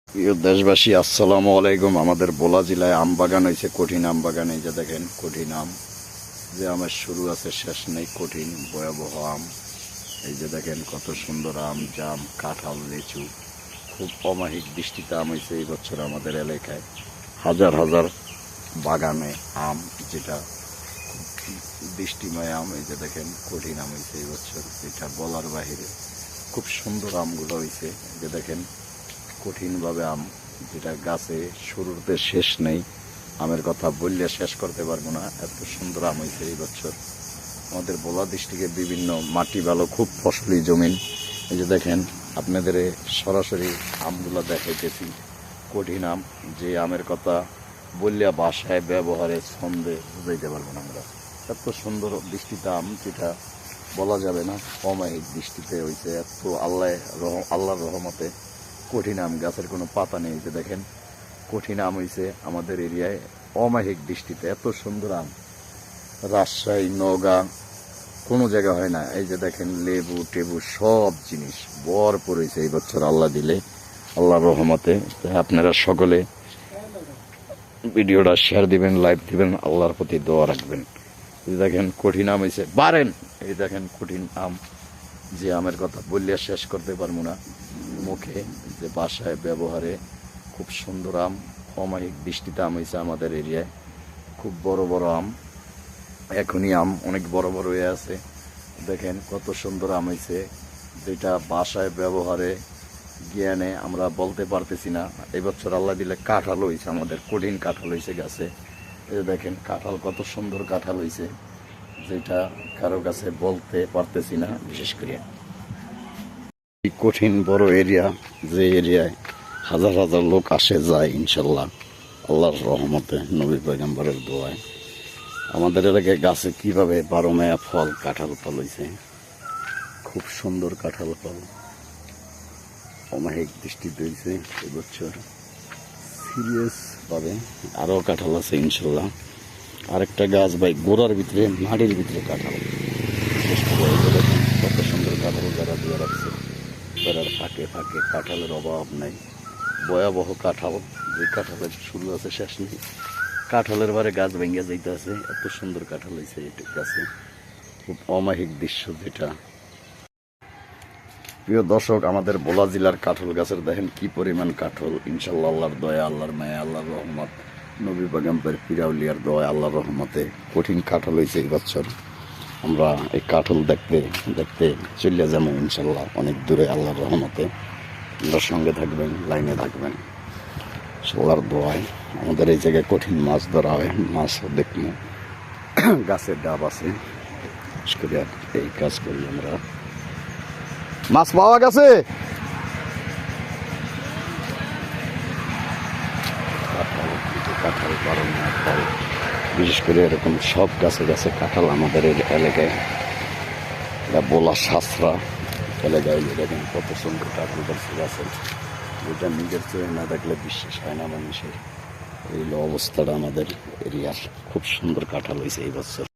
প্রিয় দেশবাসী, আসসালামু আলাইকুম। আমাদের বোলা জেলায় আম বাগান হয়েছে, কঠিন আম বাগান। এই যে দেখেন কঠিন আম, যে আমের শুরু আছে শেষ নেই, কঠিন ভয়াবহ আম। এই যে দেখেন কত সুন্দর আম, জাম, কাঁঠাল, লিচু। খুব অমায়িক বৃষ্টিতে আম হয়েছে এই বছর আমাদের এলাকায়। হাজার হাজার বাগানে আম, যেটা খুব বৃষ্টিময় আম। এই যে দেখেন কঠিন আম হয়েছে এই বছর, যেটা বলার বাহিরে। খুব সুন্দর আমগুলো হয়েছে। এই যে দেখেন কঠিনভাবে আম, যেটা গাছে শুরুতে শেষ নেই। আমের কথা বললে শেষ করতে পারবো না, এত সুন্দর আম হয়েছে এই বছর আমাদের বোলা ডিস্ট্রিক্টে। বিভিন্ন মাটি ভালো, খুব ফসলি জমিন। এই যে দেখেন আপনাদের সরাসরি আমগুলো দেখাইতেছি। কঠিন আম, যে আমের কথা বললে বাসায় ব্যবহারে ছন্দে বুঝাইতে পারবো না আমরা। এত সুন্দর বৃষ্টিতে আম, যেটা বলা যাবে না। অমায়িক বৃষ্টিতে হয়েছে এত, আল্লাহর রহমতে। কঠিন আম, গাছের কোনো পাতা নেই। যে দেখেন কঠিন আম হয়েছে আমাদের এরিয়ায় অমায়িক বৃষ্টিতে। এত সুন্দর আম রাজশাহী, নওগাঁ কোনো জায়গা হয় না। এই যে দেখেন লেবু টেবু সব জিনিস ভরপুর হয়েছে এই বছর আল্লাহ দিলে, আল্লাহর রহমতে। আপনারা সকলে ভিডিওটা শেয়ার দিবেন, লাইভ দিবেন, আল্লাহর প্রতি দোয়া রাখবেন। এই দেখেন কঠিন আম হয়েছে বারেন। এই দেখেন কঠিন আম, যে আমের কথা বললে শেষ করতে পারবো না মুখে, যে বাসায় ব্যবহারে। খুব সুন্দর আম, অমায়িক বৃষ্টিতে আম হয়েছে আমাদের এরিয়ায়। খুব বড় বড় আম, এখনই আম অনেক বড় বড় হয়ে আছে। দেখেন কত সুন্দর আম হয়েছে, যেটা বাসায় ব্যবহারে জ্ঞানে আমরা বলতে পারতেছি না। এবছর আল্লাহ দিলে কাঁঠাল হয়েছে আমাদের, কঠিন কাঁঠাল হয়েছে গাছে। এই দেখেন কাঁঠাল, কত সুন্দর কাঁঠাল হয়েছে, যেটা কারো কাছে বলতে পারতেছি না। বিশেষ করে কঠিন বড় এরিয়া, যে এরিয়ায় হাজার হাজার লোক আসে যায় ইনশাল্লাহ আল্লাহর রহমতে, নবী পয়গম্বরের দোয়ায়। আমাদের এলাকায় গাছে কিভাবে 12 মায়া ফল, কাঁঠাল ফল হয়েছে। খুব সুন্দর কাঁঠাল ফল, অমায়িক দৃষ্টিতে হয়েছে এবছর সিরিয়াস ভাবে। আরও কাঁঠাল আছে ইনশাল্লাহ। আরেকটা গাছ ভাই গোড়ার ভিতরে, মাটির ভিতরে কাঁঠাল। কত সুন্দর কাঁঠাল যারা দিয়ে রাখছে, বেড়ার ফাঁকে ফাঁকে। কাঁঠালের অভাব নাই, ভয়াবহ কাঁঠাল, যে কাঁঠালের শুরু আছে শেষ নেই। কাঁঠালের বারে গাছ ভেঙে যাইতে আছে, এত সুন্দর কাঁঠাল হয়েছে এটা গাছে। খুব অমায়িক দৃশ্য যেটা। প্রিয় দর্শক, আমাদের বোলা জেলার কাঁঠাল গাছের দেখেন কি পরিমাণ কাঁঠাল। ইনশাল্লাহ আল্লাহর দয়া, আল্লাহর মায়া, আল্লাহর রহমত, নবী পয়গম্বর পিরাউলিয়ার দয়া, আল্লাহর রহমতে কঠিন কাঁঠাল হয়েছে এই বছর। আমরা এই কাঁঠাল দেখতে দেখতে চলে যাবো ইনশাল্লাহ অনেক দূরে আল্লাহর রহমতে। আমরা সঙ্গে থাকবেন, লাইনে থাকবেন আল্লাহর দোয়ায়। আমাদের এই জায়গায় কঠিন মাছ ধরা হয়, মাছও দেখবো। গাছের ডাব আছে, এই কাজ করি আমরা। মাছ পাওয়া গেছে, কাঁঠাল 12 মাস ফল। বিশেষ করে এরকম সব গাছে গাছে কাঁঠাল আমাদের এলাকায়। এটা বোলা শাস্ত্রা এলাকায়। দেখেন কত সুন্দর কাঁঠাল গাছে গাছে, যেটা নিজের চোখে না দেখলে বিশ্বাস হয় না মানুষের। এই অবস্থাটা আমাদের এরিয়ার। খুব সুন্দর কাঁঠাল হয়েছে এই বছর।